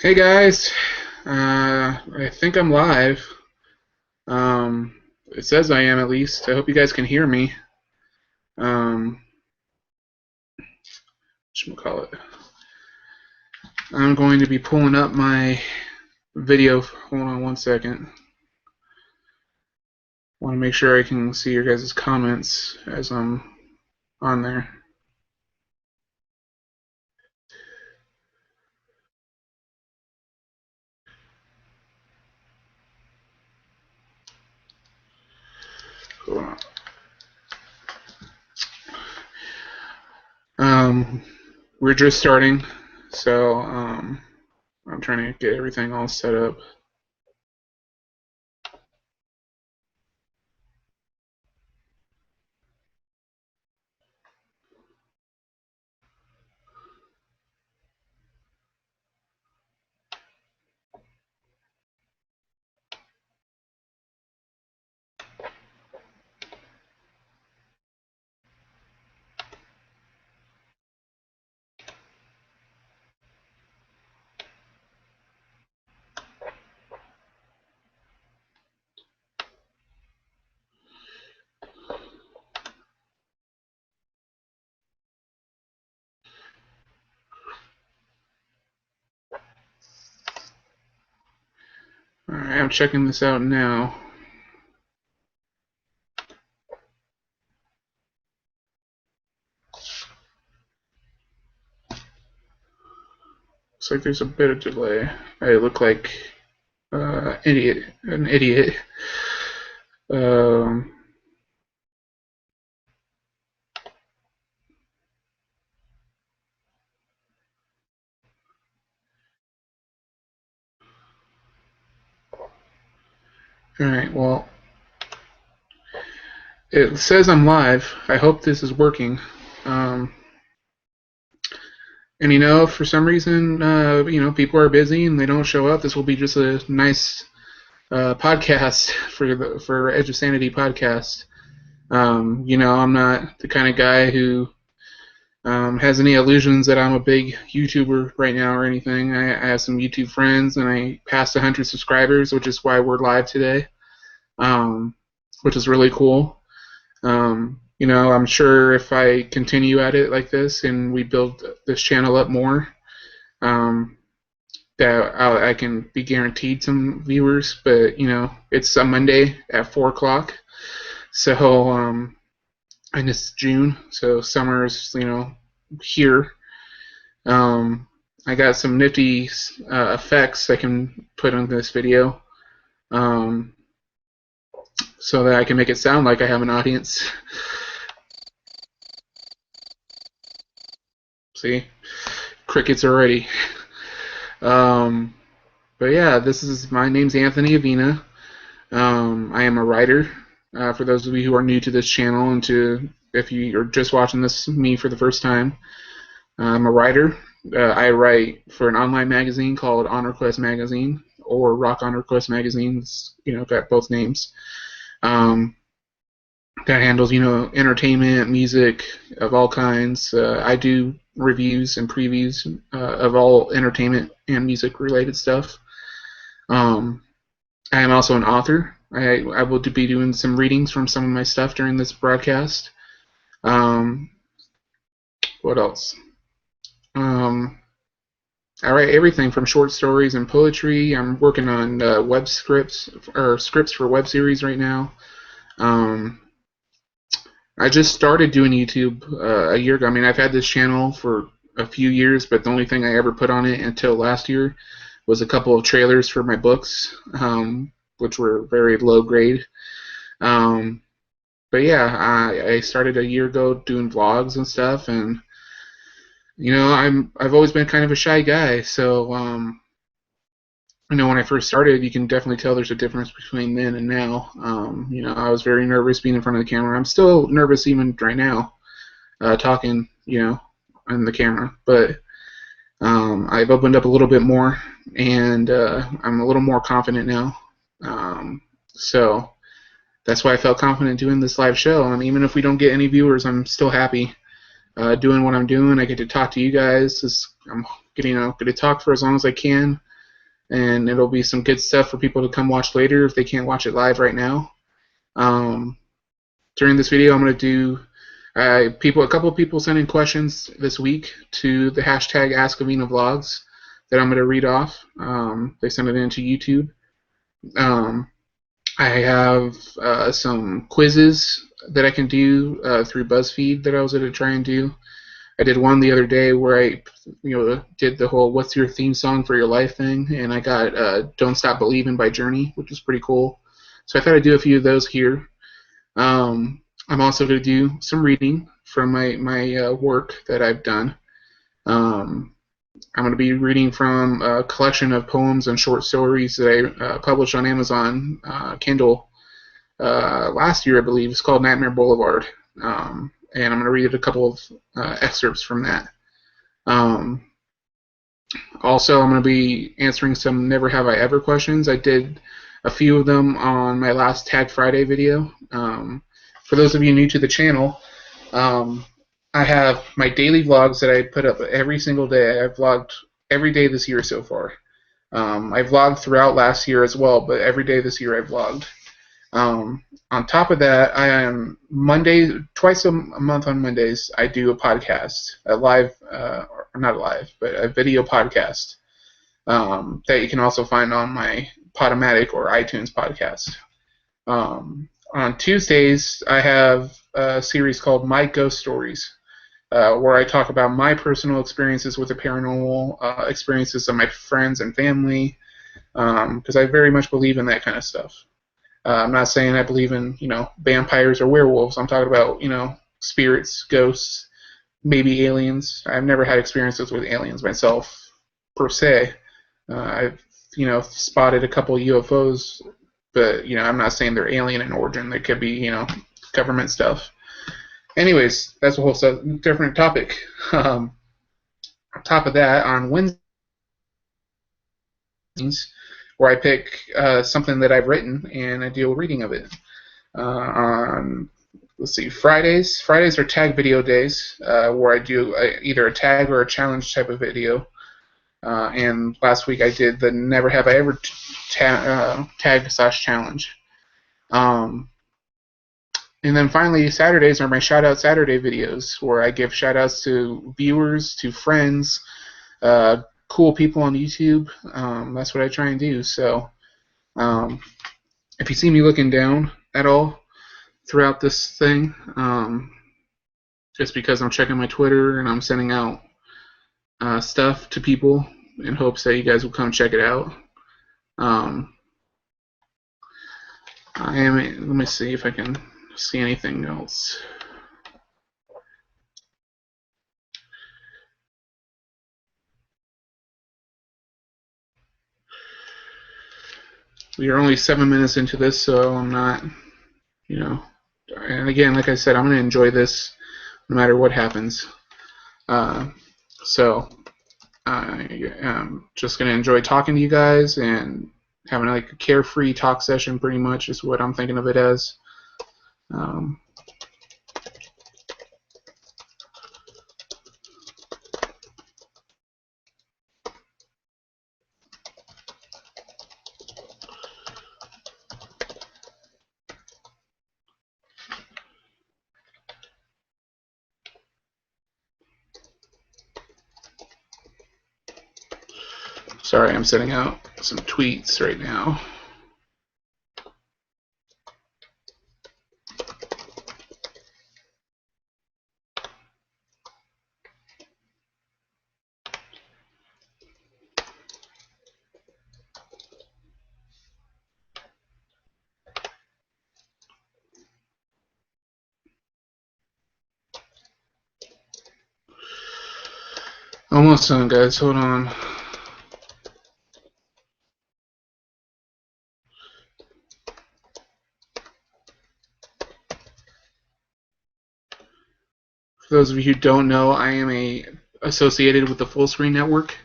Hey guys, I think I'm live. It says I am at least. I hope you guys can hear me. Um, whatchamacallit. I'm going to be pulling up my video. Hold on one second. Want to make sure I can see your guys' comments as I'm on there. Hold on. We're just starting, so I'm trying to get everything all set up. Alright, I'm checking this out now. Looks like there's a bit of delay. I look like an idiot. Um, Alright, well, it says I'm live. I hope this is working. And if for some reason, people are busy and they don't show up, this will be just a nice podcast for Edge of Sanity podcast. I'm not the kind of guy who has any illusions that I'm a big YouTuber right now or anything. I have some YouTube friends and I passed 100 subscribers, which is why we're live today, which is really cool. I'm sure if I continue at it like this and we build this channel up more, that I can be guaranteed some viewers. But it's a Monday at 4 o'clock, so and it's June, so summer is here. I got some nifty effects I can put on this video, so that I can make it sound like I have an audience. See, crickets already. But yeah, my name's Anthony Avina. I am a writer. For those of you who are new to this channel, and if you are just watching me for the first time, I'm a writer. I write for an online magazine called Honor Quest Magazine, or Rock Honor Quest Magazine. It's, got both names. That handles entertainment, music of all kinds. I do reviews and previews of all entertainment and music related stuff. I am also an author. I will be doing some readings from some of my stuff during this broadcast. What else? I write everything from short stories and poetry. I'm working on web scripts or scripts for web series right now. I just started doing YouTube a year ago. I mean, I've had this channel for a few years, but the only thing I ever put on it until last year was a couple of trailers for my books, which were very low grade. But yeah, I started a year ago doing vlogs and stuff, and I've always been kind of a shy guy, so when I first started, you can definitely tell there's a difference between then and now. I was very nervous being in front of the camera. I'm still nervous even right now, talking, on the camera. But I've opened up a little bit more, and I'm a little more confident now. So that's why I felt confident doing this live show. And even if we don't get any viewers, I'm still happy doing what I'm doing. I get to talk to you guys. I'm getting to talk for as long as I can. and it'll be some good stuff for people to come watch later if they can't watch it live right now. Um, During this video, I'm going to do a couple of people sent in questions this week to the hashtag AskAvinaVlogs that I'm going to read off. They sent it into YouTube. I have some quizzes that I can do through BuzzFeed that I was going to try and do. I did one the other day where I, did the whole "What's your theme song for your life" thing, and I got "Don't Stop Believin'" by Journey, which is pretty cool. So I thought I'd do a few of those here. I'm also going to do some reading from my work that I've done. I'm going to be reading from a collection of poems and short stories that I published on Amazon Kindle last year, I believe. It's called Nightmare Boulevard. And I'm going to read a couple of excerpts from that. Also, I'm going to be answering some Never Have I Ever questions. I did a few of them on my last Tag Friday video. For those of you new to the channel, I have my daily vlogs that I put up every single day. I've vlogged every day this year so far. I vlogged throughout last year as well, but every day this year I vlogged. On top of that, I am twice a month on Mondays, I do a podcast, a live, or not live, but a video podcast that you can also find on my Podomatic or iTunes podcast. On Tuesdays, I have a series called My Ghost Stories, where I talk about my personal experiences with the paranormal, experiences of my friends and family, because I very much believe in that kind of stuff. I'm not saying I believe in, vampires or werewolves. I'm talking about, spirits, ghosts, maybe aliens. I've never had experiences with aliens myself, per se. I've, spotted a couple UFOs, but, I'm not saying they're alien in origin. They could be, government stuff. Anyways, that's a whole different topic. On top of that, on Wednesdays, where I pick something that I've written and I do a reading of it. On Fridays. Fridays are tag video days, where I do either a tag or a challenge type of video. And last week I did the Never Have I Ever tag/challenge. And then finally, Saturdays are my Shout Out Saturday videos, where I give shout outs to viewers, to friends, cool people on YouTube. That's what I try and do. So if you see me looking down at all throughout this thing, just because I'm checking my Twitter and I'm sending out stuff to people in hopes that you guys will come check it out. Let me see if I can see anything else. We are only 7 minutes into this, so I'm not, and again, like I said, I'm going to enjoy this no matter what happens. So I'm just going to enjoy talking to you guys and having like a carefree talk session, pretty much is what I'm thinking of it as. Sorry, I'm sending out some tweets right now. Almost done, guys. Hold on. For those of you who don't know, I am associated with the Full Screen Network.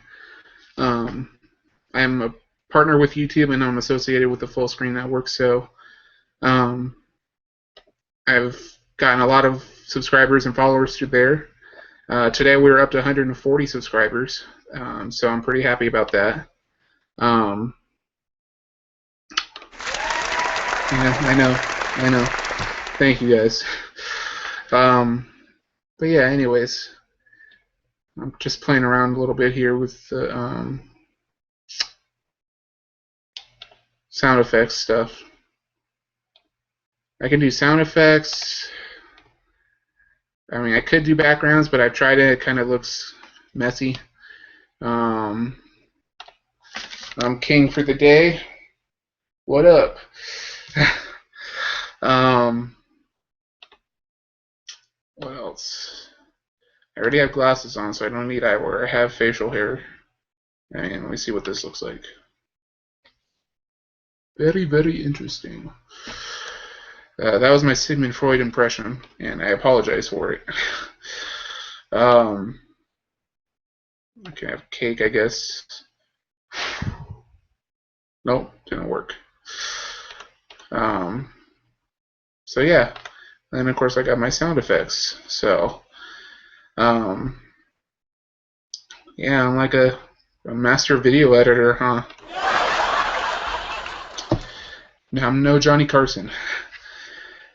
I am a partner with YouTube, and I'm associated with the Full Screen Network. So I've gotten a lot of subscribers and followers through there. Today we were up to 140 subscribers, so I'm pretty happy about that. Um, yeah, I know. Thank you guys. Um, but yeah, anyways, I'm just playing around a little bit here with the sound effects stuff. I can do sound effects. I mean, I could do backgrounds, but I've tried it. It kind of looks messy. Um, I'm king for the day. What up? um, what else? I already have glasses on, so I don't need eyewear. I have facial hair. And let me see what this looks like. Very, very interesting. That was my Sigmund Freud impression, and I apologize for it. um, I can have cake, I guess. Nope, didn't work. So yeah, and of course I got my sound effects. So, um, yeah, I'm like a master video editor, huh? No, I'm no Johnny Carson.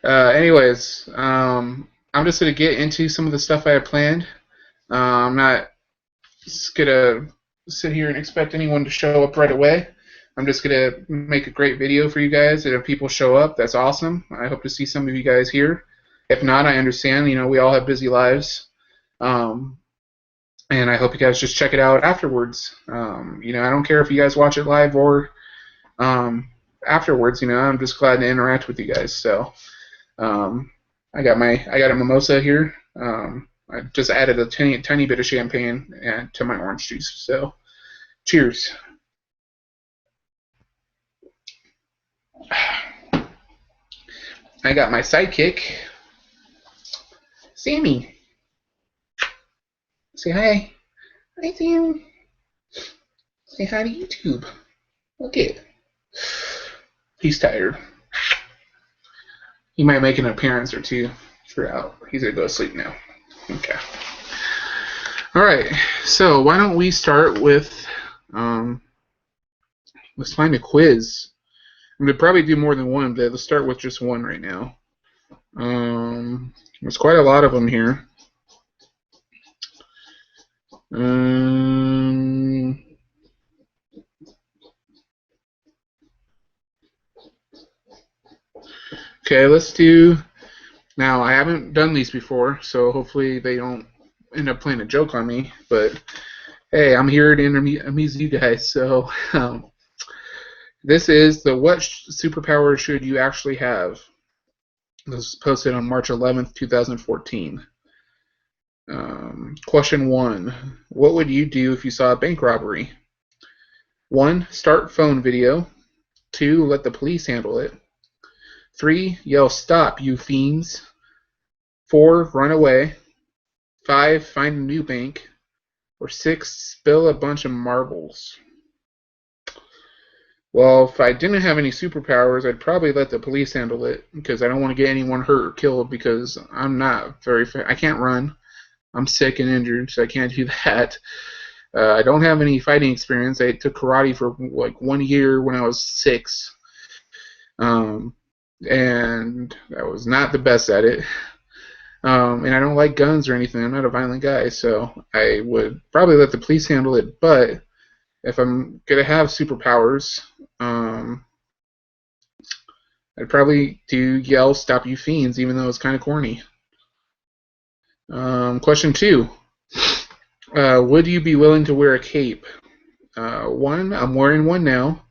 Anyways, I'm just gonna get into some of the stuff I have planned. I'm not just gonna sit here and expect anyone to show up right away. I'm just gonna make a great video for you guys, and if people show up, that's awesome. I hope to see some of you guys here. If not, I understand. You know, we all have busy lives, and I hope you guys just check it out afterwards. You know, I don't care if you guys watch it live or afterwards. You know, I'm just glad to interact with you guys. So, I got a mimosa here. I just added a tiny bit of champagne to my orange juice. So, cheers. I got my sidekick, Sammy. Say hi. Hi, Sam. Say hi to YouTube. Look it. He's tired. He might make an appearance or two throughout. He's going to go to sleep now. Okay. All right. So why don't we start with, let's find a quiz. I'm going to probably do more than one, but let's start with just one right now. There's quite a lot of them here. Okay, let's do. Now, I haven't done these before, so hopefully they don't end up playing a joke on me. But hey, I'm here to amuse you guys. So this is the what superpower should you actually have? This was posted on March 11th, 2014. Question 1. What would you do if you saw a bank robbery? 1. Start phone video. 2. Let the police handle it. 3. Yell, "Stop, you fiends." 4. Run away. 5. Find a new bank. Or 6. Spill a bunch of marbles. Well, if I didn't have any superpowers, I'd probably let the police handle it because I don't want to get anyone hurt or killed because I'm not very I can't run. I'm sick and injured, so I can't do that. I don't have any fighting experience. I took karate for like 1 year when I was 6. And I was not the best at it. And I don't like guns or anything. I'm not a violent guy, so I would probably let the police handle it. But if I'm gonna have superpowers, I'd probably do yell, "Stop, you fiends," even though it's kind of corny. Question 2. Would you be willing to wear a cape? 1. I'm wearing one now.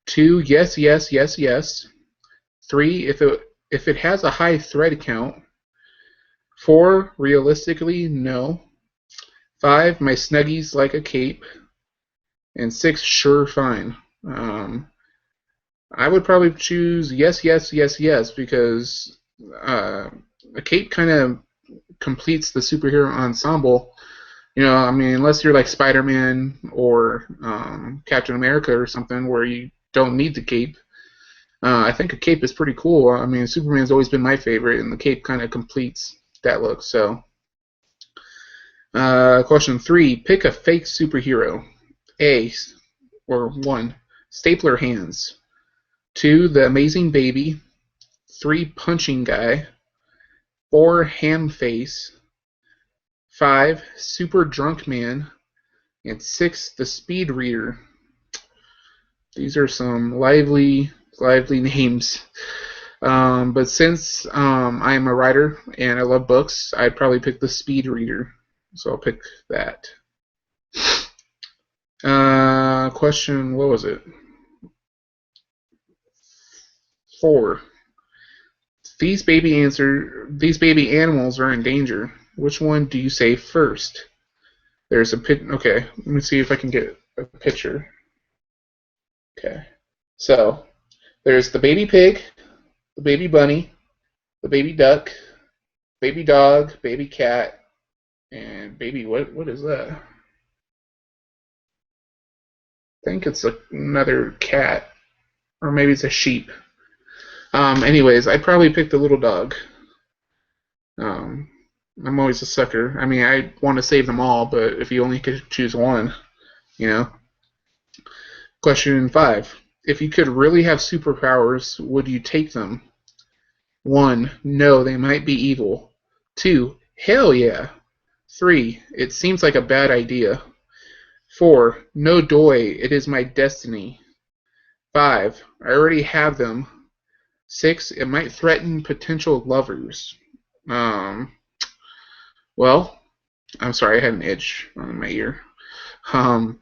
2. Yes, yes, yes, yes. 3. If it has a high thread count. 4. Realistically, no. 5. My Snuggies like a cape. And 6. Sure, fine. I would probably choose yes, yes, yes, yes because a cape kind of completes the superhero ensemble. You know, I mean, unless you're like Spider-Man or Captain America or something where you don't need the cape. I think a cape is pretty cool. I mean, Superman's always been my favorite, and the cape kind of completes that look. So, question 3. Pick a fake superhero. A. or 1, stapler hands. 2, the amazing baby. 3, punching guy. 4, ham face. 5, super drunk man. And 6, the speed reader. These are some lively names. But since I'm a writer and I love books, I'd probably pick the speed reader. So I'll pick that. Question, what was it? 4. These baby animals are in danger. Which one do you say first? There's a okay, let me see if I can get a picture. Okay. So, there's the baby pig, the baby bunny, the baby duck, baby dog, baby cat, and baby what is that? I think it's another cat, or maybe it's a sheep. Anyways, I'd probably pick the little dog. I'm always a sucker. I mean, I want to save them all, but if you only could choose one, you know. Question 5. If you could really have superpowers, would you take them? 1. No, they might be evil. 2. Hell yeah. 3. It seems like a bad idea. 4. No doy, it is my destiny. 5. I already have them. 6. It might threaten potential lovers. Well, I'm sorry, I had an itch on my ear. Of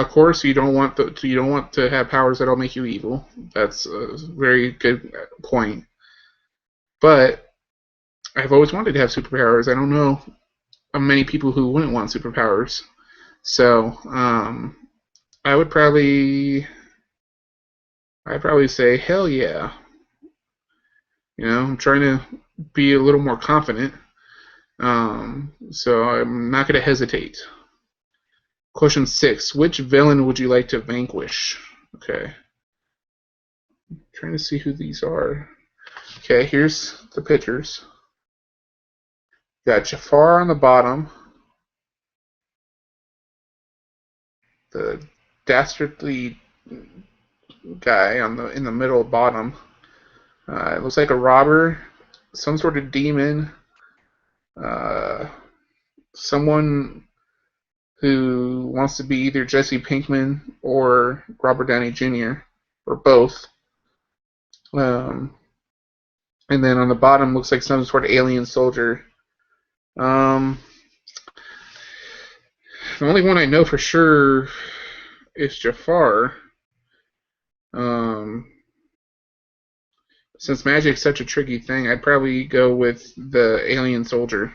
course, you don't want to have powers that'll make you evil. That's a very good point. But I've always wanted to have superpowers. I don't know of many people who wouldn't want superpowers. So, I'd probably say hell yeah. I'm trying to be a little more confident. So I'm not going to hesitate. Question 6. Which villain would you like to vanquish? Okay. I'm trying to see who these are. Okay, here's the pictures. You got Jafar on the bottom. The dastardly guy in the middle bottom. It looks like a robber, some sort of demon, someone who wants to be either Jesse Pinkman or Robert Downey Jr. or both. And then on the bottom looks like some sort of alien soldier. The only one I know for sure is Jafar. Since magic's such a tricky thing, I'd probably go with the alien soldier.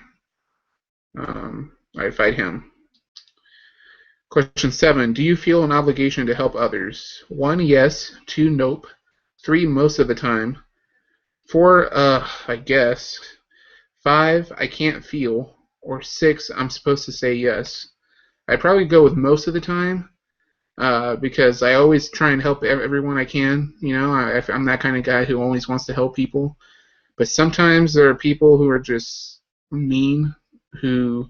I'd fight him. Question 7. Do you feel an obligation to help others? 1, yes. 2, nope. 3, most of the time. 4, I guess. 5, I can't feel. Or 6, I'm supposed to say yes. I'd probably go with most of the time. Because I always try and help everyone I can. I'm that kind of guy who always wants to help people. But sometimes there are people who are just mean, who,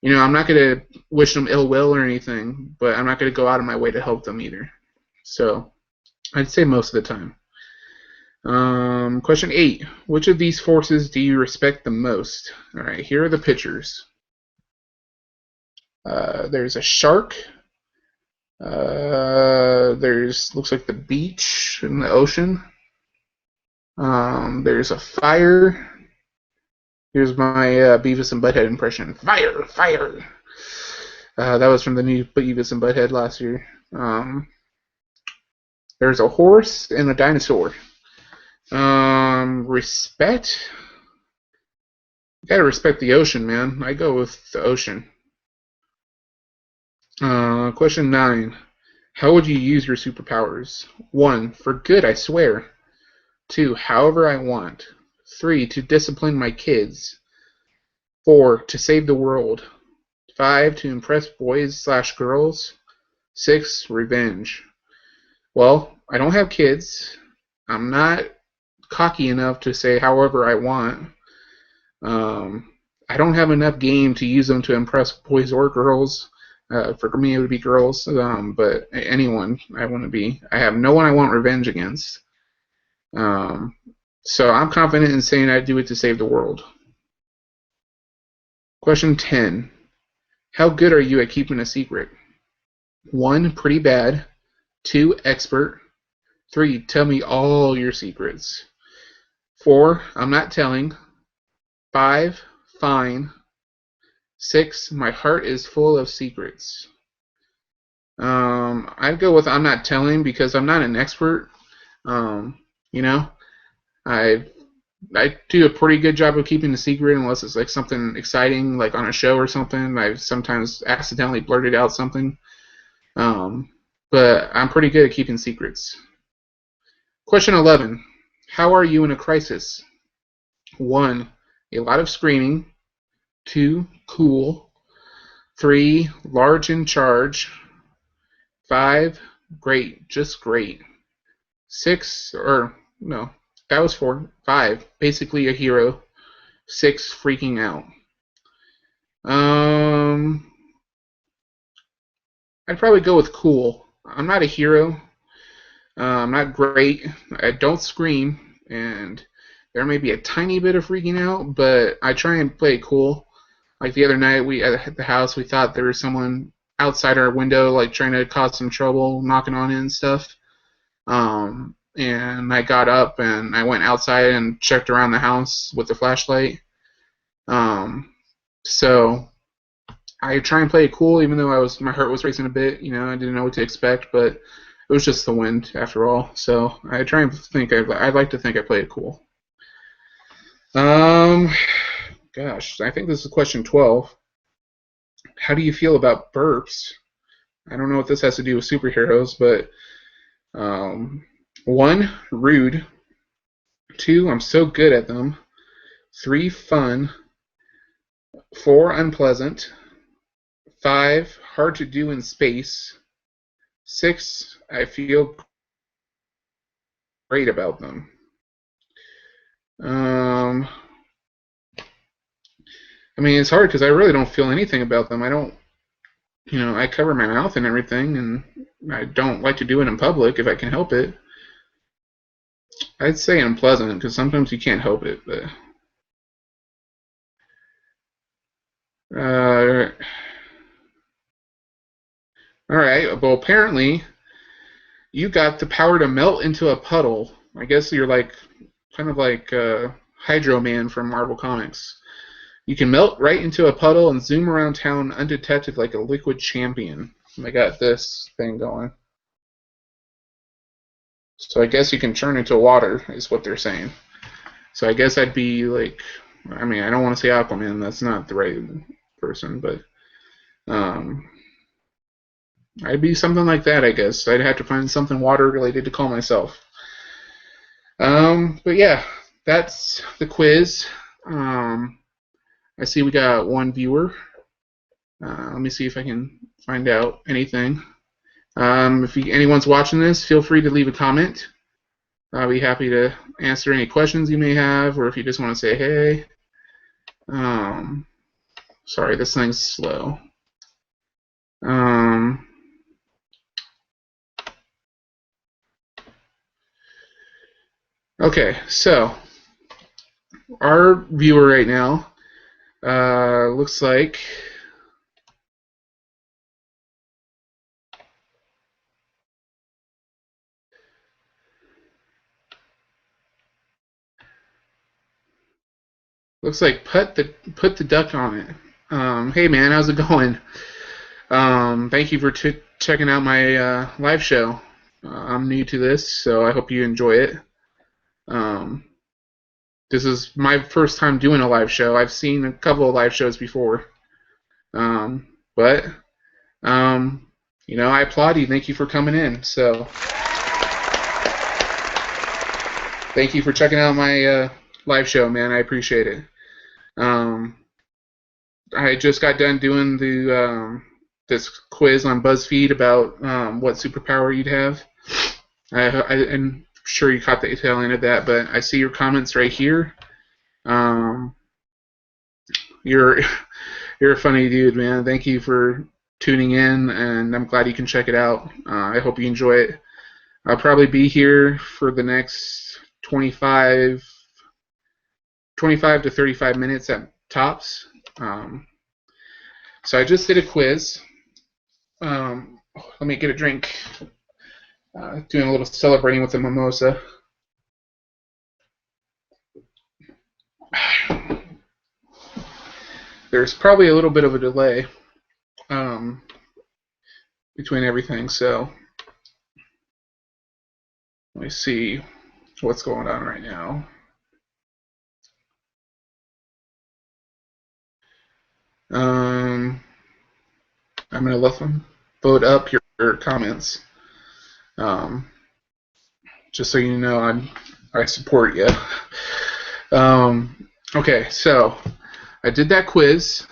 I'm not going to wish them ill will or anything, but I'm not going to go out of my way to help them either. So I'd say most of the time. Question 8. Which of these forces do you respect the most? All right, here are the pictures. There's a shark. Looks like the beach in the ocean. There's a fire. Here's my Beavis and Butthead impression. Fire, fire. That was from the new Beavis and Butthead last year. There's a horse and a dinosaur. Respect. You gotta respect the ocean, man. I go with the ocean. Question 9. How would you use your superpowers? 1, for good, I swear. 2, however I want. 3, to discipline my kids. 4, to save the world. 5, to impress boys/girls. 6, revenge. Well, I don't have kids. I'm not cocky enough to say however I want. I don't have enough game to use them to impress boys or girls. For me, it would be girls, but anyone I want to be. I have no one I want revenge against. Um, so I'm confident in saying I'd do it to save the world. Question 10. How good are you at keeping a secret? 1, pretty bad. 2, expert. 3, tell me all your secrets. 4, I'm not telling. 5, fine. 6, my heart is full of secrets. I'd go with I'm not telling because I'm not an expert. Um, you know, I I do a pretty good job of keeping a secret unless it's like something exciting, like on a show or something. I've sometimes accidentally blurted out something. Um, but I'm pretty good at keeping secrets. Question 11. How are you in a crisis? 1, a lot of screaming. 2, cool. 3, large in charge. 5, great, just great. 6, or no, that was 4. 5, basically a hero. 6, freaking out. I'd probably go with cool. I'm not a hero. I'm not great. I don't scream, and there may be a tiny bit of freaking out, but I try and play it cool. Like the other night, we at the house, we thought there was someone outside our window, like trying to cause some trouble, knocking on it and stuff. And I got up and I went outside and checked around the house with the flashlight. So I try and play it cool, even though my heart was racing a bit. I didn't know what to expect, but it was just the wind after all. So I try and think I'd like to think I play it cool. Gosh, I think this is question 12. How do you feel about burps? I don't know what this has to do with superheroes, but 1, rude. 2, I'm so good at them. 3, fun. 4, unpleasant. 5, hard to do in space. 6, I feel great about them. I mean, it's hard because I really don't feel anything about them. I don't, I cover my mouth and everything, and I don't like to do it in public if I can help it. I'd say unpleasant because sometimes you can't help it, but all right. Well, apparently you got the power to melt into a puddle. I guess you're like kind of like Hydro Man from Marvel Comics. You can melt right into a puddle and zoom around town undetected like a liquid champion. And I got this thing going. So I guess you can turn into water, is what they're saying. So I guess I'd be like, I mean, I don't want to say Aquaman. That's not the right person, but I'd be something like that, I guess. I'd have to find something water related to call myself. But yeah, that's the quiz. I see we got one viewer. Let me see if I can find out anything. If anyone's watching this, feel free to leave a comment. I'll be happy to answer any questions you may have, or if you just want to say hey. Sorry, this thing's slow. Okay, so our viewer right now looks like put the duck on it. Hey man, how's it going? Thank you for checking out my live show. I'm new to this, so I hope you enjoy it. This is my first time doing a live show. I've seen a couple of live shows before, but I applaud you. Thank you for coming in. So thank you for checking out my live show, man. I appreciate it. I just got done doing this quiz on BuzzFeed about what superpower you'd have. I'm sure you caught the tail end of that, but I see your comments right here. You're a funny dude, man. Thank you for tuning in, and I'm glad you can check it out. I hope you enjoy it. I'll probably be here for the next 25 to 35 minutes at tops. Um, so I just did a quiz. Let me get a drink. Doing a little celebrating with a mimosa. There's probably a little bit of a delay between everything, so let me see what's going on right now. I'm going to let them vote up your comments, just so you know I support you. Okay, so I did that quiz.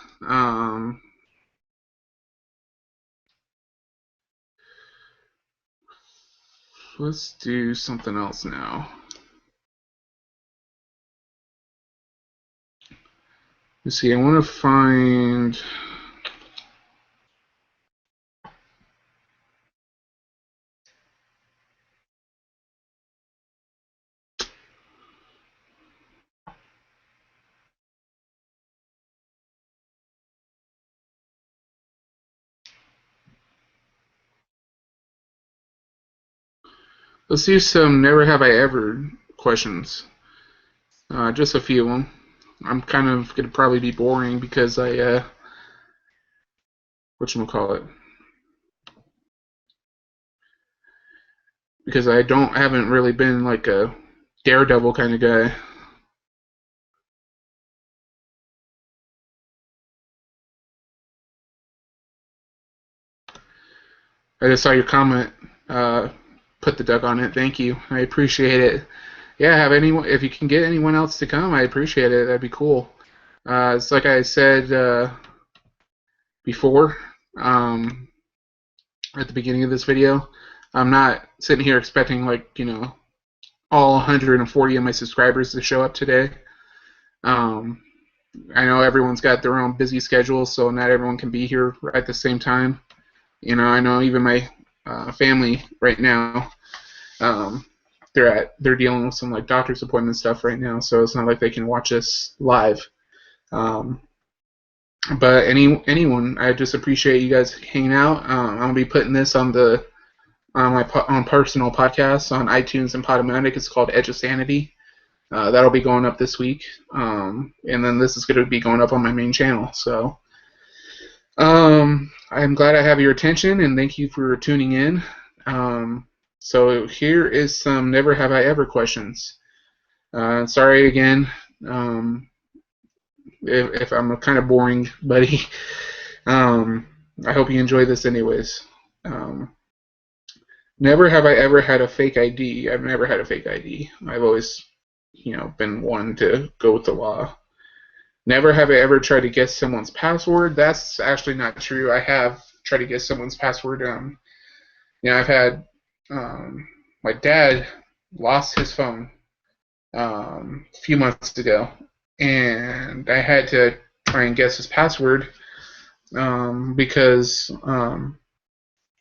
Let's do something else now. Let's see, I want to find... Let's do some never have I ever questions. Just a few of them. I'm kind of going to probably be boring because I, whatchamacallit? Because I haven't really been like a daredevil kind of guy. I just saw your comment. Put the duck on it. Thank you. I appreciate it. Yeah, have anyone, if you can get anyone else to come, I appreciate it. That'd be cool. It's like I said before, at the beginning of this video, I'm not sitting here expecting all 140 of my subscribers to show up today. I know everyone's got their own busy schedule, so not everyone can be here at the same time. I know even my family right now, they're dealing with some doctor's appointment stuff right now, so it's not like they can watch us live. But anyone, I just appreciate you guys hanging out. I'm gonna be putting this on my personal podcast on iTunes and Podomatic. It's called Edge of Sanity. That'll be going up this week, and then this is going to be going up on my main channel. So I'm glad I have your attention, and thank you for tuning in. So here is some never have I ever questions. Sorry again if I'm kind of boring, buddy. I hope you enjoy this anyways. Never have I ever had a fake ID. I've never had a fake ID. I've always been one to go with the law. Never have I ever tried to guess someone's password. That's actually not true. I have tried to guess someone's password. I've had my dad lost his phone a few months ago, and I had to try and guess his password because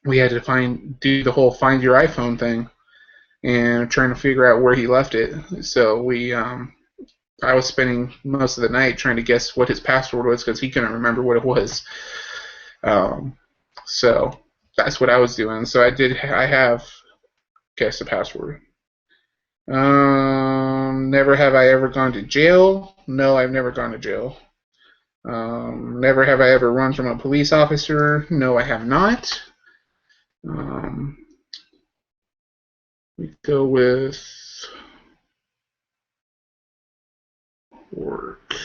we had to do the whole find your iPhone thing and trying to figure out where he left it. So I was spending most of the night trying to guess what his password was because he couldn't remember what it was. So that's what I was doing. So I have guessed the password. Never have I ever gone to jail. No, I've never gone to jail. Never have I ever run from a police officer. No, I have not. We go with work.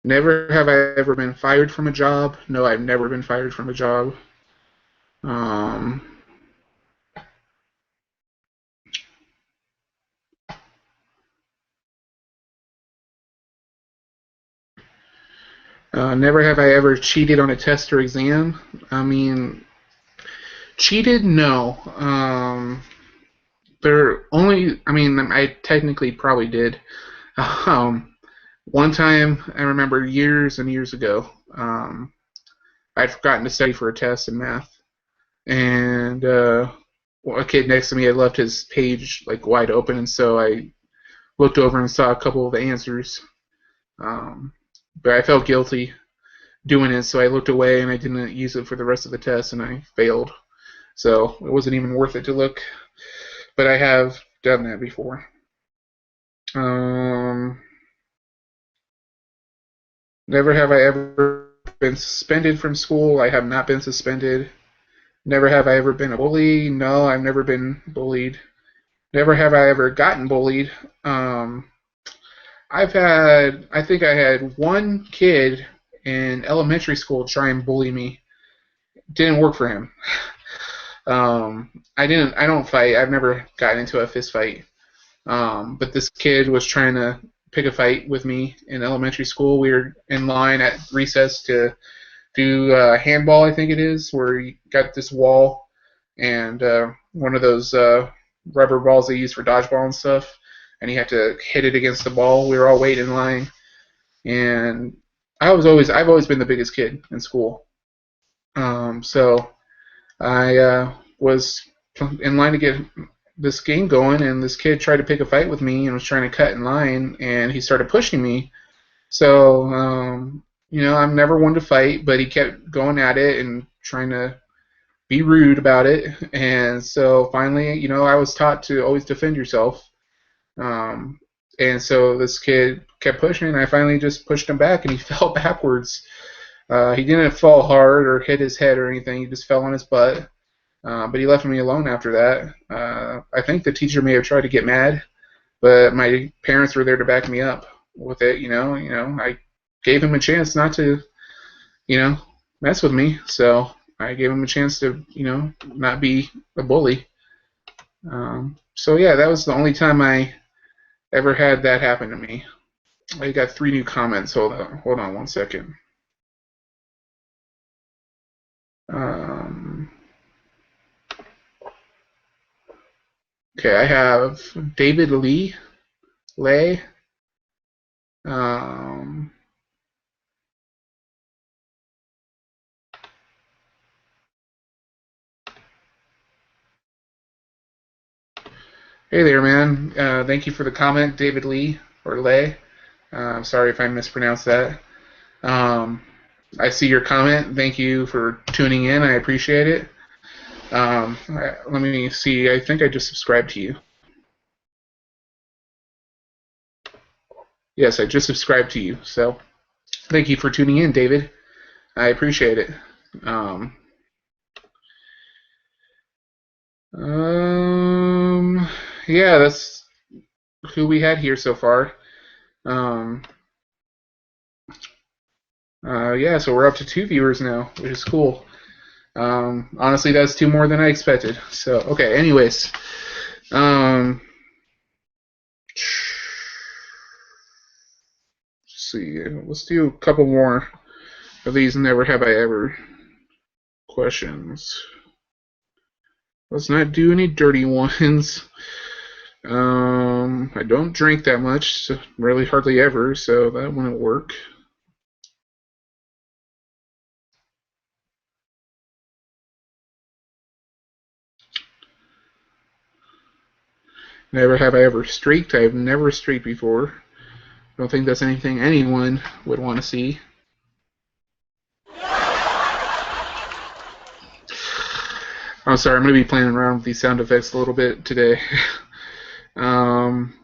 Never have I ever been fired from a job. No, I've never been fired from a job. Never have I ever cheated on a test or exam. I mean, cheated? No. I technically probably did. One time, I remember years and years ago, I'd forgotten to study for a test in math, and a kid next to me had left his page like wide open, and so I looked over and saw a couple of the answers. Um, but I felt guilty doing it, so I looked away and I didn't use it for the rest of the test, and I failed. So it wasn't even worth it to look. But I have done that before. Um, Never have I ever been suspended from school. I have not been suspended. Never have I ever been a bully. No, I've never been bullied. Never have I ever gotten bullied. Um, I think I had one kid in elementary school try and bully me. Didn't work for him. I don't fight. I've never gotten into a fist fight. But this kid was trying to pick a fight with me in elementary school. We were in line at recess to do handball, I think it is, where you got this wall and one of those rubber balls they use for dodgeball and stuff, and you have to hit it against the ball. We were all waiting in line, and I've always been the biggest kid in school. So I was in line to get this game going, and this kid tried to pick a fight with me and was trying to cut in line, and he started pushing me. So, I'm never one to fight, but he kept going at it and trying to be rude about it. And so finally, I was taught to always defend yourself. Um, and so this kid kept pushing, and I finally just pushed him back, and he fell backwards. He didn't fall hard or hit his head or anything. He just fell on his butt. But he left me alone after that. I think the teacher may have tried to get mad, but my parents were there to back me up with it. I gave him a chance not to, you know, mess with me. So I gave him a chance to, not be a bully. So yeah, that was the only time I ever had that happen to me. I got 3 new comments. Hold on 1 second. Um, okay, I have David Lay. Um, Hey there, man. Thank you for the comment, David Lee or Lay. I'm sorry if I mispronounced that. Um, I see your comment. Thank you for tuning in. I appreciate it. Let me see. I think I just subscribed to you. Yes, I just subscribed to you. So thank you for tuning in, David. I appreciate it. Um, um, yeah, that's who we had here so far. Um, yeah, so we're up to 2 viewers now, which is cool. Honestly, that's 2 more than I expected. So, okay, anyways. Let's see. Let's do a couple more of these never have I ever questions. Let's not do any dirty ones. I don't drink that much, so really hardly ever, so that wouldn't work. Never have I ever streaked. I've never streaked before. I don't think that's anything anyone would want to see. I'm sorry, I'm going to be playing around with these sound effects a little bit today. um,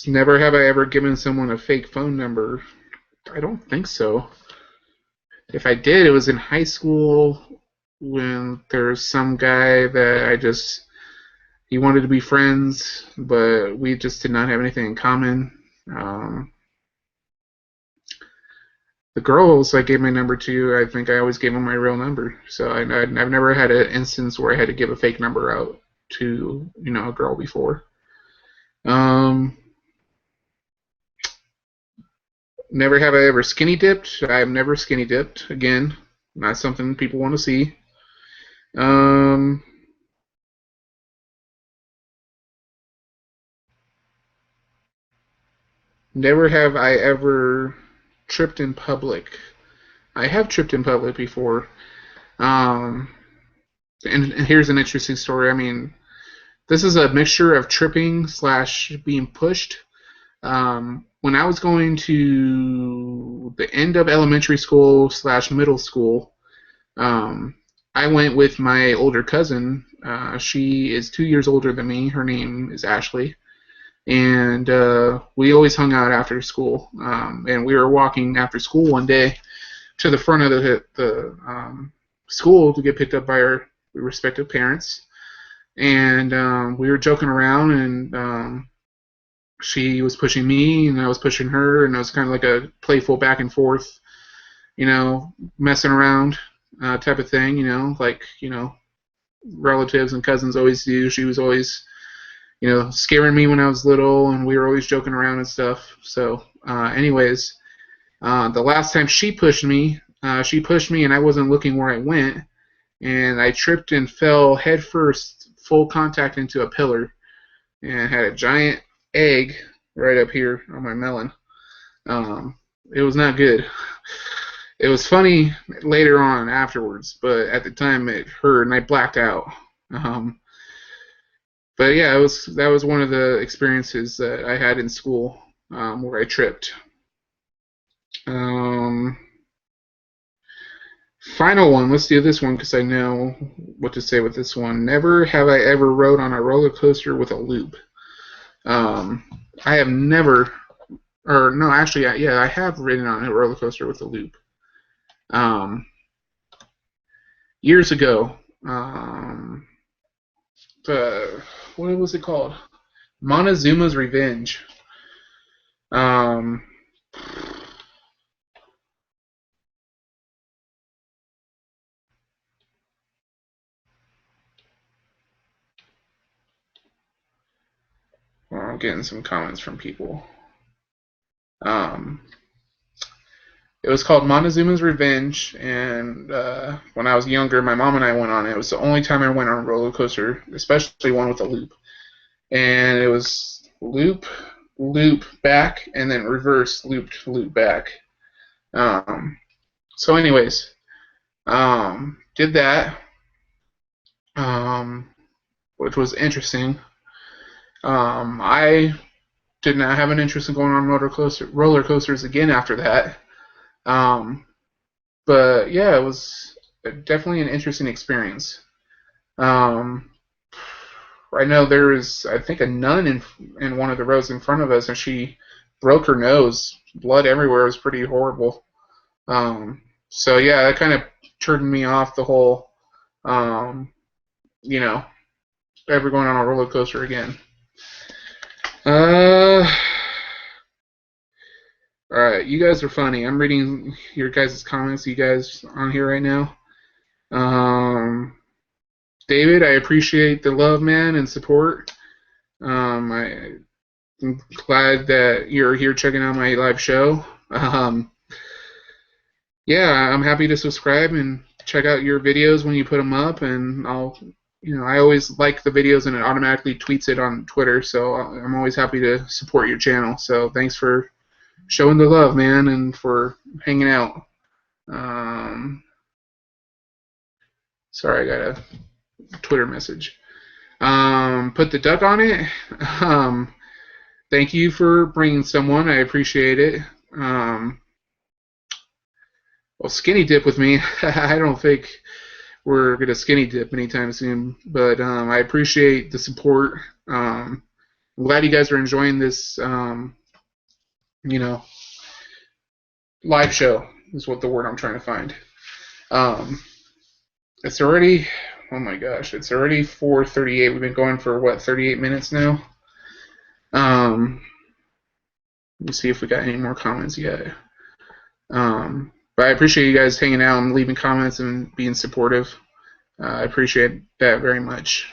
Never have I ever given someone a fake phone number. I don't think so. If I did, it was in high school when there's some guy that he wanted to be friends, but we just did not have anything in common. The girls I gave my number to, I think I always gave them my real number. So I've never had an instance where I had to give a fake number out to, a girl before. Um, Never have I ever skinny dipped. I've never skinny dipped. Again, not something people want to see. Um, Never have I ever tripped in public. I have tripped in public before. Um, and here's an interesting story. I mean, this is a mixture of tripping slash being pushed. When I was going to the end of elementary school slash middle school, um, I went with my older cousin. She is 2 years older than me. Her name is Ashley. And we always hung out after school. And we were walking after school one day to the front of the school to get picked up by our respective parents. And we were joking around, and she was pushing me, and I was pushing her, and it was kind of like a playful back and forth, messing around type of thing, like, relatives and cousins always do. She was always, scaring me when I was little, and we were always joking around and stuff. So, anyways, the last time she pushed me, and I wasn't looking where I went, and I tripped and fell headfirst, full contact into a pillar, and had a giant egg right up here on my melon. It was not good. It was funny later on afterwards, but at the time it hurt and I blacked out. Um, but yeah, that was one of the experiences that I had in school where I tripped. Um, Final one. Let's do this one because I know what to say with this one. Never have I ever rode on a roller coaster with a loop. Um, I have never, or no, actually, yeah, I have ridden on a roller coaster with a loop. Um, Years ago. Uh, what was it called? Montezuma's Revenge. Um, well, I'm getting some comments from people. Um, it was called Montezuma's Revenge, and when I was younger, my mom and I went on it. It was the only time I went on a roller coaster, especially one with a loop. And it was loop, loop back, and then reverse loop, loop back. Um, so, anyways, did that, um, which was interesting. I did not have an interest in going on roller coasters again after that. Um, but yeah, it was definitely an interesting experience. Um, I know there was, I think, a nun in one of the rows in front of us, and she broke her nose, blood everywhere. It was pretty horrible. So yeah, that kind of turned me off the whole, um, you know, ever going on a roller coaster again. Uh, all right, you guys are funny. I'm reading your guys' comments. You guys on here right now. Um, David, I appreciate the love, man, and support. I'm glad that you're here checking out my live show. Yeah, I'm happy to subscribe and check out your videos when you put them up, and I always like the videos and it automatically tweets it on Twitter, so I'm always happy to support your channel. So thanks for showing the love, man, and for hanging out. Sorry, I got a Twitter message. Put the duck on it. Thank you for bringing someone. I appreciate it. Well, skinny dip with me. I don't think we're gonna skinny dip anytime soon, but I appreciate the support. I'm glad you guys are enjoying this, you know, live show is what the word I'm trying to find. Um, it's already, oh my gosh, it's already 4:38. We've been going for what, 38 minutes now. Let me see if we got any more comments yet. But I appreciate you guys hanging out and leaving comments and being supportive. I appreciate that very much.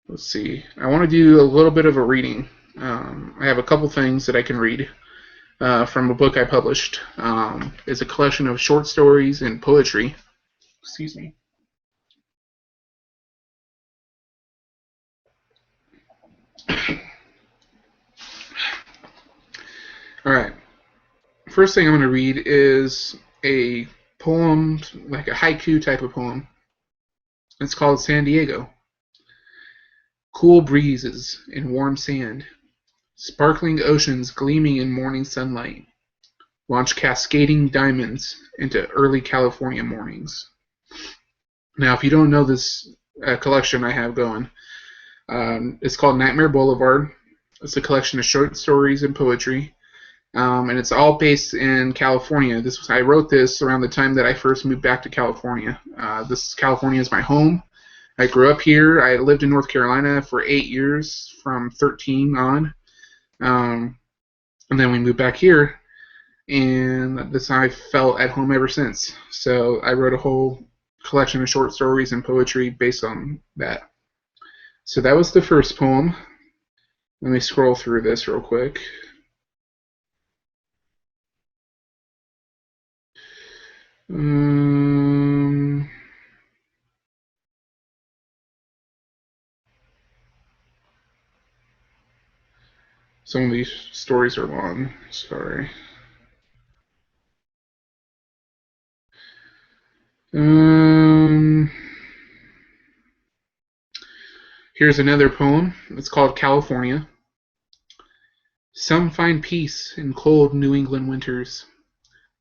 Let's see. I want to do a little bit of a reading. I have a couple things that I can read from a book I published. It's a collection of short stories and poetry. Excuse me. All right. First thing I'm going to read is a poem, like a haiku type of poem. It's called San Diego. Cool breezes and warm sand, sparkling oceans gleaming in morning sunlight, launch cascading diamonds into early California mornings. Now, if you don't know this collection I have going, it's called Nightmare Boulevard. It's a collection of short stories and poetry, and it's all based in California. I wrote this around the time that I first moved back to California. California is my home. I grew up here. I lived in North Carolina for 8 years, from 13 on, and then we moved back here, and I've felt at home ever since. So I wrote a whole collection of short stories and poetry based on that. So that was the first poem. Let me scroll through this real quick. Some of these stories are long. Sorry. Here's another poem. It's called California. Some find peace in cold New England winters.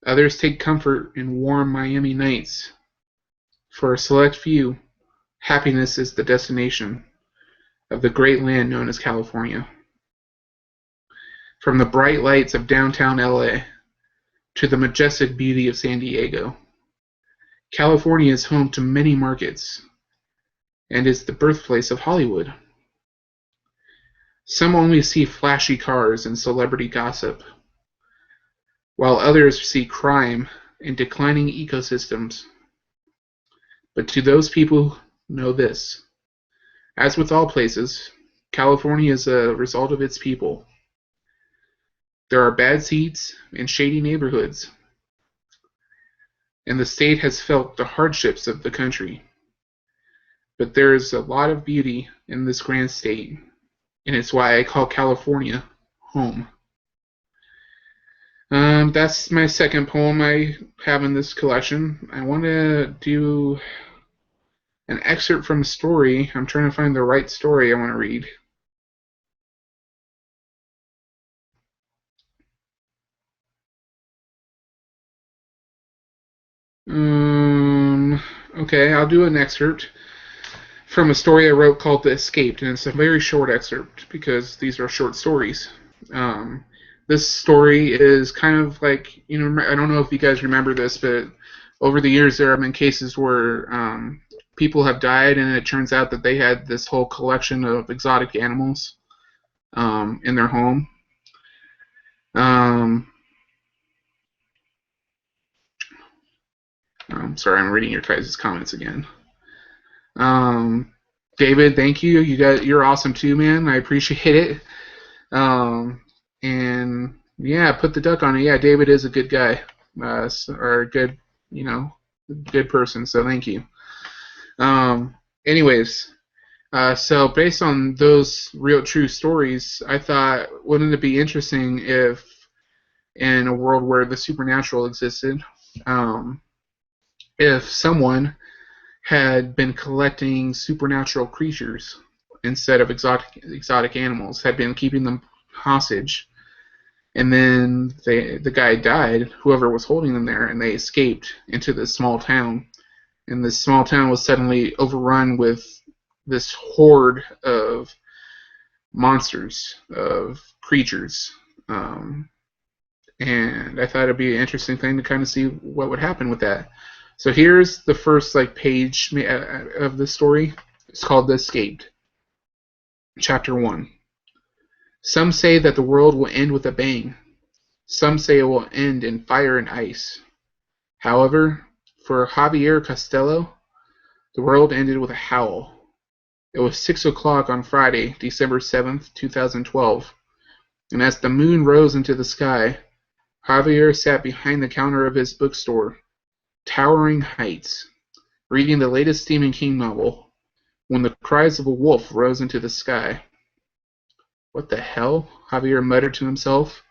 Others take comfort in warm Miami nights. For a select few, happiness is the destination of the great land known as California. From the bright lights of downtown LA to the majestic beauty of San Diego, California is home to many markets and is the birthplace of Hollywood. Some only see flashy cars and celebrity gossip, while others see crime and declining ecosystems. But to those people know this: as with all places, California is a result of its people. There are bad seats and shady neighborhoods, and the state has felt the hardships of the country. But there is a lot of beauty in this grand state, and it's why I call California home. That's my second poem I have in this collection. I want to do an excerpt from a story. I'm trying to find the right story I want to read. Okay, I'll do an excerpt from a story I wrote called The Escaped, and it's a very short excerpt because these are short stories. This story is kind of like, I don't know if you guys remember this, but over the years there have been cases where people have died, and it turns out that they had this whole collection of exotic animals in their home. I'm sorry, I'm reading your guys' comments again. David, thank you. You're awesome too, man. I appreciate it. And yeah, put the duck on it. Yeah, David is a good guy, or a good, good person. So thank you. Anyways, so based on those real true stories, I thought, wouldn't it be interesting if, in a world where the supernatural existed, if someone had been collecting supernatural creatures instead of exotic animals, had been keeping them hostage, and then the guy died, whoever was holding them there, and they escaped into this small town, and this small town was suddenly overrun with this horde of monsters, of creatures, and I thought it'd be an interesting thing to kind of see what would happen with that. So here's the first page of the story. It's called The Escaped. Chapter 1. Some say that the world will end with a bang. Some say it will end in fire and ice. However, for Javier Costello, the world ended with a howl. It was 6 o'clock on Friday, December 7th, 2012, and as the moon rose into the sky, Javier sat behind the counter of his bookstore, Towering Heights, reading the latest Stephen King novel, when the cries of a wolf rose into the sky. What the hell? Javier muttered to himself.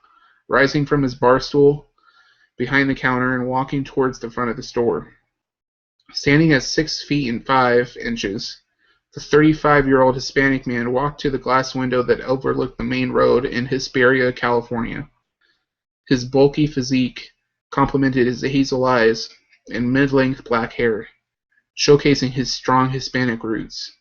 rising from his bar stool behind the counter and walking towards the front of the store. Standing at 6 feet and 5 inches, the 35-year-old Hispanic man walked to the glass window that overlooked the main road in Hesperia, California. His bulky physique complemented his hazel eyes and mid-length black hair, showcasing his strong Hispanic roots.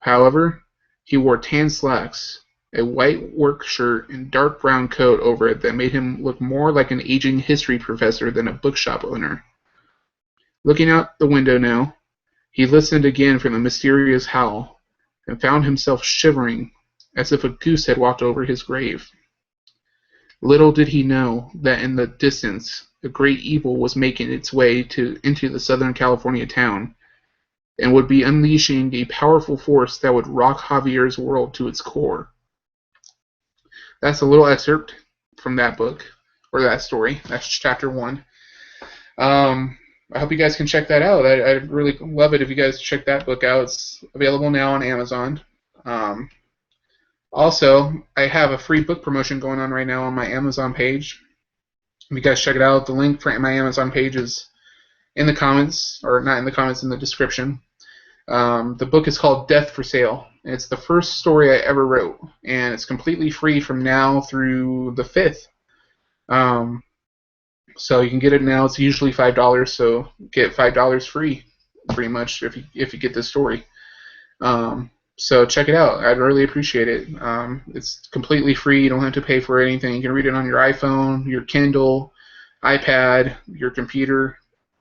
However, he wore tan slacks, a white work shirt, and dark brown coat over it that made him look more like an aging history professor than a bookshop owner. Looking out the window now, he listened again for the mysterious howl, and found himself shivering as if a goose had walked over his grave. Little did he know that in the distance a great evil was making its way into the Southern California town, and would be unleashing a powerful force that would rock Javier's world to its core. That's a little excerpt from that book, or that story. That's chapter 1. I hope you guys can check that out. I'd really love it if you guys check that book out. It's available now on Amazon. Also, I have a free book promotion going on right now on my Amazon page. If you guys check it out, the link for my Amazon page is in the comments, or not in the comments, in the description. The book is called Death for Sale. It's the first story I ever wrote, and it's completely free from now through the 5th. So you can get it now. It's usually $5, so get $5 free, pretty much, if you get this story. So check it out. I'd really appreciate it. It's completely free. You don't have to pay for anything. You can read it on your iPhone, your Kindle, iPad, your computer,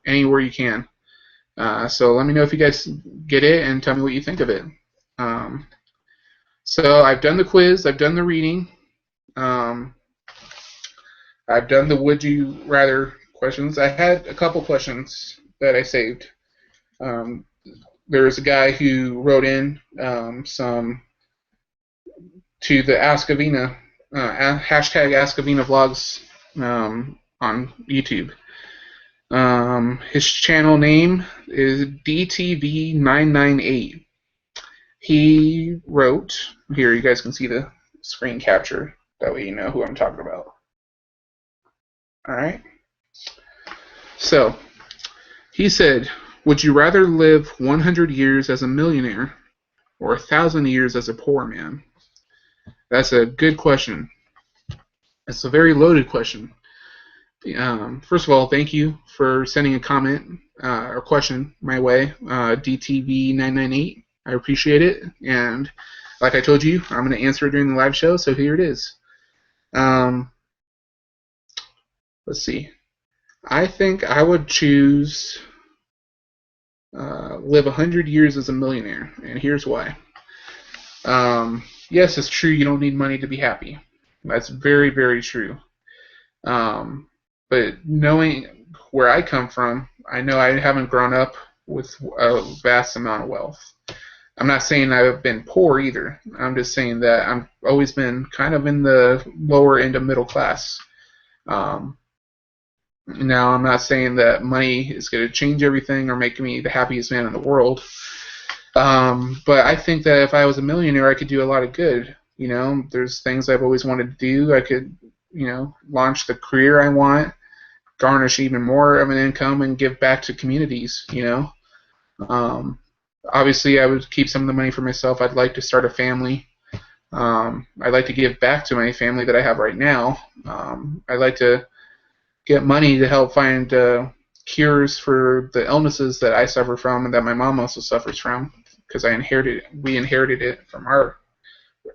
anywhere you can. So let me know if you guys get it and tell me what you think of it. So I've done the quiz. I've done the reading. I've done the would you rather questions. I had a couple questions that I saved. There was a guy who wrote in some to the Ask Avina, hashtag Ask Avina vlogs on YouTube. His channel name is DTV998. He wrote, here you guys can see the screen capture, that way you know who I'm talking about. Alright. So, he said, would you rather live 100 years as a millionaire or 1,000 years as a poor man? That's a good question. It's a very loaded question. First of all, thank you for sending a comment or question my way, DTV998. I appreciate it, and like I told you, I'm going to answer it during the live show, so here it is. Let's see. I think I would choose live 100 years as a millionaire, and here's why. Yes, it's true you don't need money to be happy. That's very, very true. But knowing where I come from, I know I haven't grown up with a vast amount of wealth. I'm not saying I've been poor either. I'm just saying that I've always been kind of in the lower end of middle class. Now, I'm not saying that money is going to change everything or make me the happiest man in the world. But I think that if I was a millionaire, I could do a lot of good. You know, there's things I've always wanted to do. I could, launch the career I want, garnish even more of an income, and give back to communities, Obviously, I would keep some of the money for myself. I'd like to start a family. I'd like to give back to my family that I have right now. I'd like to get money to help find cures for the illnesses that I suffer from and that my mom also suffers from, because we inherited it from our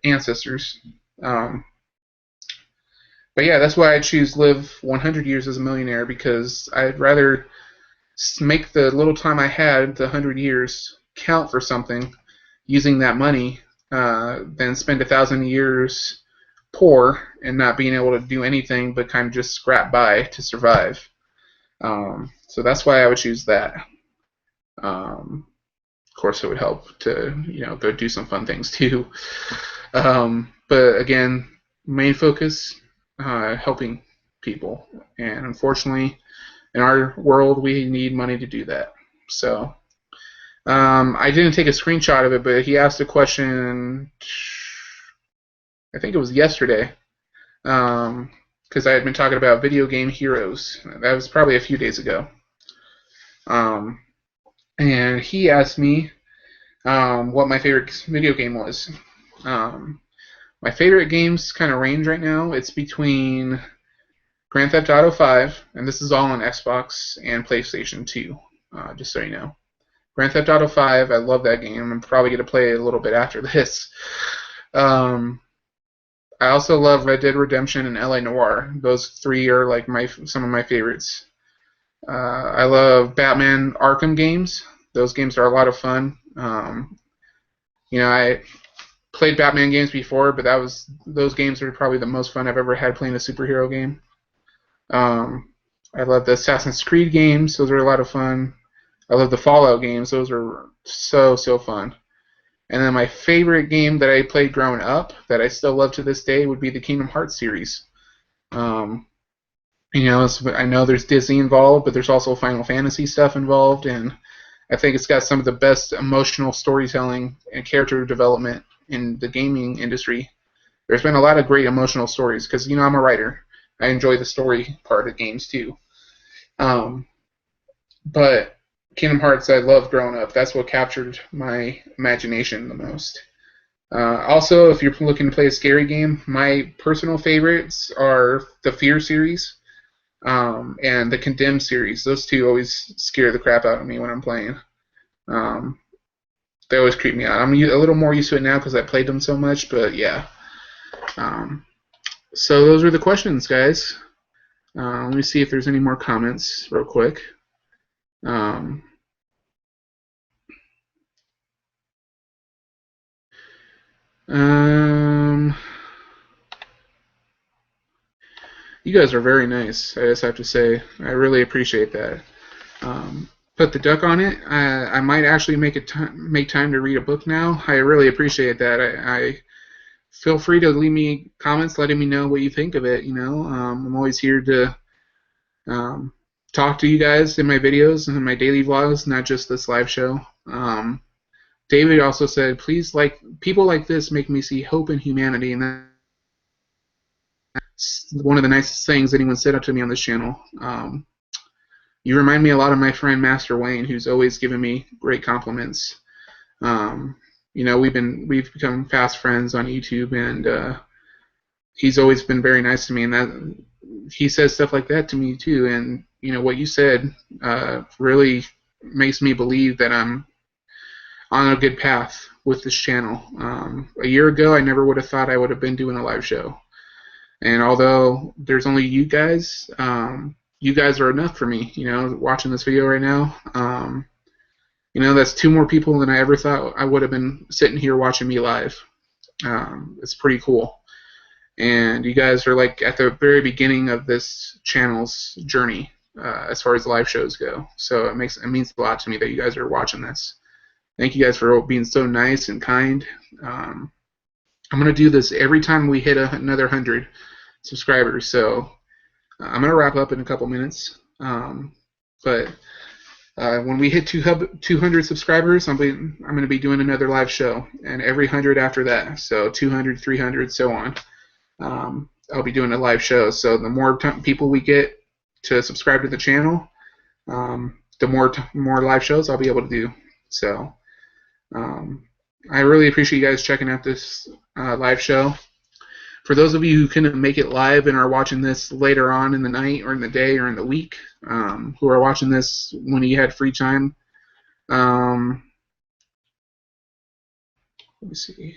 ancestors. But yeah, that's why I choose live 100 years as a millionaire, because I'd rather make the little time I had, the 100 years, count for something using that money than spend 1,000 years poor and not being able to do anything but kind of just scrap by to survive. So that's why I would choose that. Of course, it would help to go do some fun things too. But again, main focus, helping people, and unfortunately, in our world, we need money to do that. So I didn't take a screenshot of it, but he asked a question, I think it was yesterday. because I had been talking about video game heroes. That was probably a few days ago. Um, and he asked me what my favorite video game was. Um, my favorite games kind of range right now. It's between Grand Theft Auto 5, and this is all on Xbox and PlayStation 2, just so you know. Grand Theft Auto 5, I love that game. I'm probably going to play it a little bit after this. Um, I also love Red Dead Redemption and LA Noire. Those three are like some of my favorites. I love Batman Arkham games. Those games are a lot of fun. I played Batman games before, but those games are probably the most fun I've ever had playing a superhero game. I love the Assassin's Creed games. Those are a lot of fun. I love the Fallout games. Those are so fun. And then my favorite game that I played growing up that I still love to this day would be the Kingdom Hearts series. I know there's Disney involved, but there's also Final Fantasy stuff involved, and I think it's got some of the best emotional storytelling and character development in the gaming industry. There's been a lot of great emotional stories because, I'm a writer. I enjoy the story part of games too. But Kingdom Hearts I loved growing up. That's what captured my imagination the most. Also, if you're looking to play a scary game, my personal favorites are the Fear series and the Condemned series. Those two always scare the crap out of me when I'm playing. They always creep me out. I'm a little more used to it now because I played them so much, but yeah. So those are the questions, guys. Let me see if there's any more comments real quick. You guys are very nice, I just have to say. I really appreciate that. Put the duck on it. I might actually make time to read a book now. I really appreciate that. I feel free to leave me comments letting me know what you think of it. I'm always here to talk to you guys in my videos and in my daily vlogs, not just this live show. David also said, please, people like this make me see hope in humanity, and that's one of the nicest things anyone said to me on this channel. You remind me a lot of my friend Master Wayne, who's always given me great compliments. We've become fast friends on YouTube, and he's always been very nice to me, and that he says stuff like that to me too. And what you said really makes me believe that I'm on a good path with this channel. A year ago, I never would have thought I would have been doing a live show. And although there's only you guys are enough for me, watching this video right now. That's two more people than I ever thought I would have been sitting here watching me live. It's pretty cool. And you guys are at the very beginning of this channel's journey as far as live shows go. So it means a lot to me that you guys are watching this. Thank you guys for being so nice and kind. I'm going to do this every time we hit another 100 subscribers. So I'm going to wrap up in a couple minutes. But when we hit 200 subscribers, I'm going to be doing another live show. And every 100 after that. So 200, 300, so on. I'll be doing a live show. So the more people we get to subscribe to the channel, the more live shows I'll be able to do. So I really appreciate you guys checking out this live show. For those of you who couldn't make it live and are watching this later on in the night or in the day or in the week, who are watching this when you had free time, let me see.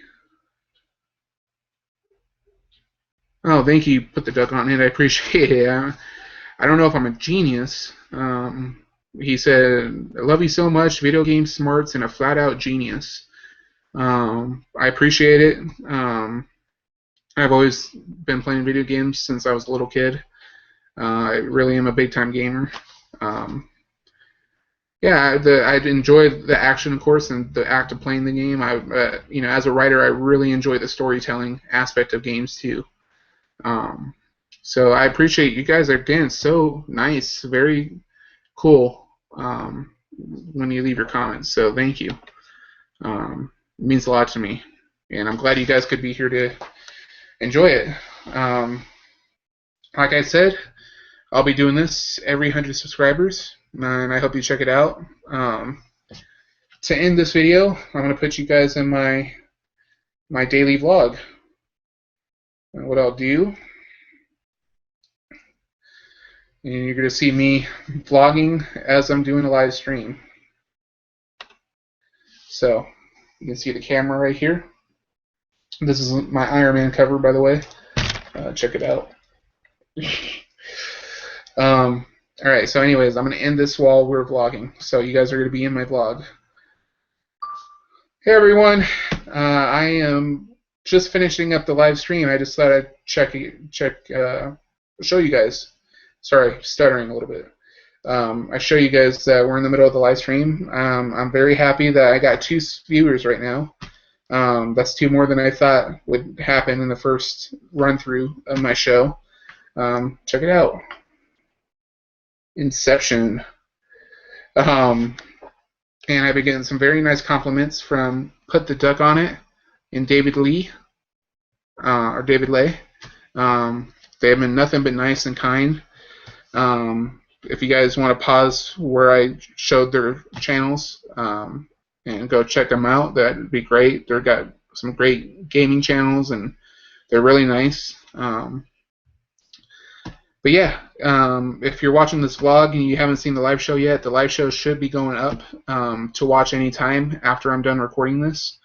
Oh, thank you. Put the duck on it. I appreciate it. I don't know if I'm a genius. He said, I love you so much. Video game smarts and a flat-out genius. I appreciate it. I've always been playing video games since I was a little kid. I really am a big-time gamer. I enjoy the action, of course, and the act of playing the game. As a writer, I really enjoy the storytelling aspect of games too. So I appreciate you guys are again so nice, very cool when you leave your comments. So thank you. It means a lot to me, and I'm glad you guys could be here to enjoy it. Like I said, I'll be doing this every 100 subscribers, and I hope you check it out. To end this video, I'm going to put you guys in my daily vlog. And what I'll do, and you're going to see me vlogging as I'm doing a live stream. So you can see the camera right here. This is my Iron Man cover, by the way. Check it out. All right, so anyways, I'm going to end this while we're vlogging. So you guys are going to be in my vlog. Hey everyone, I am just finishing up the live stream. I just thought I'd show you guys. Sorry, stuttering a little bit. I show you guys that we're in the middle of the live stream. I'm very happy that I got 2 viewers right now. That's 2 more than I thought would happen in the first run through of my show. Check it out. Inception. And I've been getting some very nice compliments from Put the Duck on It and David Lee, or David Lay. They have been nothing but nice and kind. If you guys want to pause where I showed their channels and go check them out, that would be great. They've got some great gaming channels, and they're really nice. But yeah, if you're watching this vlog and you haven't seen the live show yet, the live show should be going up to watch anytime after I'm done recording this.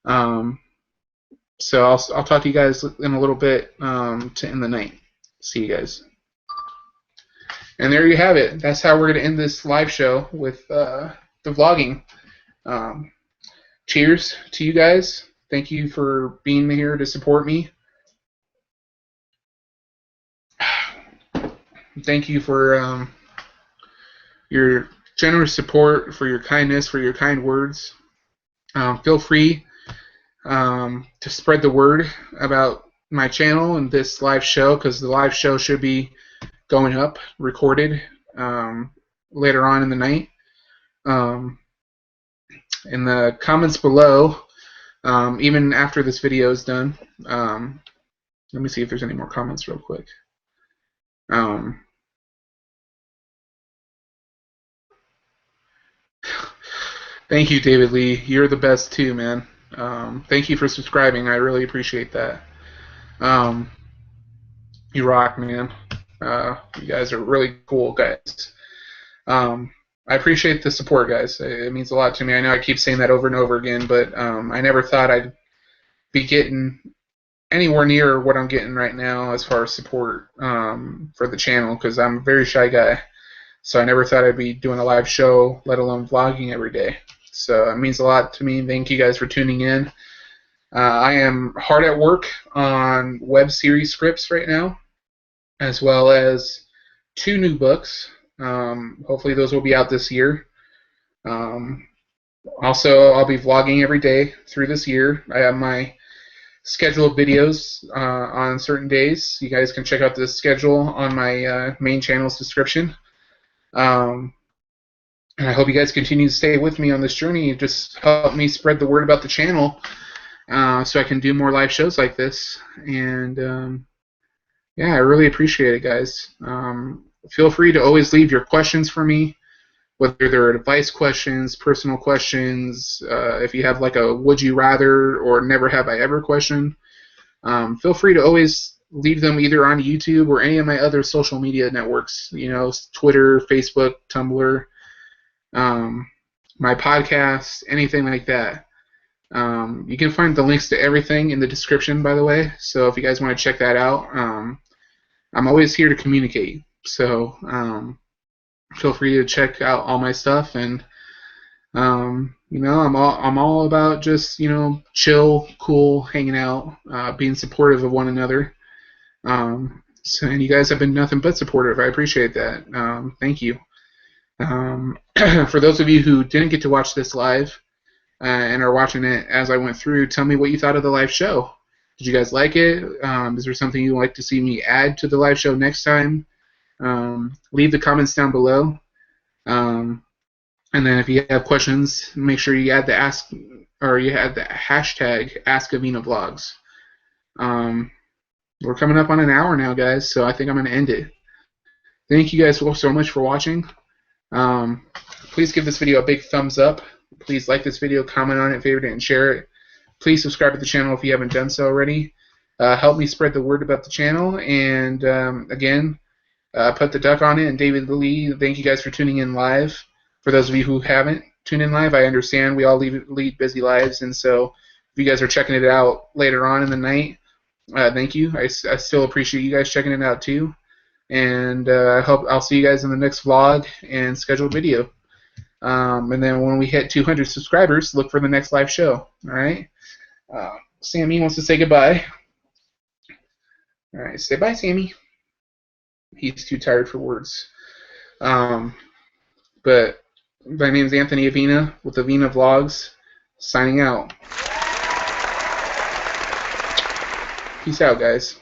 So I'll talk to you guys in a little bit to end the night. See you guys. And there you have it. That's how we're going to end this live show with the vlogging. Cheers to you guys. Thank you for being here to support me. Thank you for your generous support, for your kindness, for your kind words. Feel free to spread the word about my channel and this live show, because the live show should be going up, recorded later on in the night. In the comments below, even after this video is done, let me see if there's any more comments real quick. Thank you, David Lee. You're the best too, man. Thank you for subscribing. I really appreciate that. You rock, man. You guys are really cool guys. I appreciate the support, guys. It means a lot to me. I know I keep saying that over and over again, but I never thought I'd be getting anywhere near what I'm getting right now as far as support for the channel, because I'm a very shy guy. So I never thought I'd be doing a live show, let alone vlogging every day. So it means a lot to me. Thank you guys for tuning in. I am hard at work on web series scripts right now, as well as 2 new books. Hopefully those will be out this year. Also, I'll be vlogging every day through this year. I have my scheduled videos on certain days. You guys can check out the schedule on my main channel's description. And I hope you guys continue to stay with me on this journey. Just help me spread the word about the channel so I can do more live shows like this. And yeah, I really appreciate it, guys. Feel free to always leave your questions for me, whether they're advice questions, personal questions, if you have like a would you rather or never have I ever question. Feel free to always leave them either on YouTube or any of my other social media networks, you know, Twitter, Facebook, Tumblr, my podcast, anything like that. You can find the links to everything in the description, by the way, so if you guys want to check that out, I'm always here to communicate, so feel free to check out all my stuff. And you know, I'm all about just, you know, chill, cool, hanging out, being supportive of one another. So, and you guys have been nothing but supportive. I appreciate that. Thank you. For those of you who didn't get to watch this live and are watching it as I went through, tell me what you thought of the live show. Did you guys like it? Is there something you'd like to see me add to the live show next time? Leave the comments down below. And then if you have questions, make sure you add the hashtag AskAvinaVlogs. We're coming up on an hour now, guys, so I think I'm going to end it. Thank you guys so much for watching. Please give this video a big thumbs up. Please like this video, comment on it, favorite it, and share it. Please subscribe to the channel if you haven't done so already. Help me spread the word about the channel. And again, put the duck on it. And David Lee, thank you guys for tuning in live. For those of you who haven't tuned in live, I understand we all lead busy lives, and so if you guys are checking it out later on in the night, thank you. I still appreciate you guys checking it out too. And I hope I'll see you guys in the next vlog and scheduled video. And then when we hit 200 subscribers, look for the next live show. All right. Sammy wants to say goodbye. All right, say bye, Sammy. He's too tired for words. But my name's Anthony Avina with Avina Vlogs, signing out. Peace out, guys.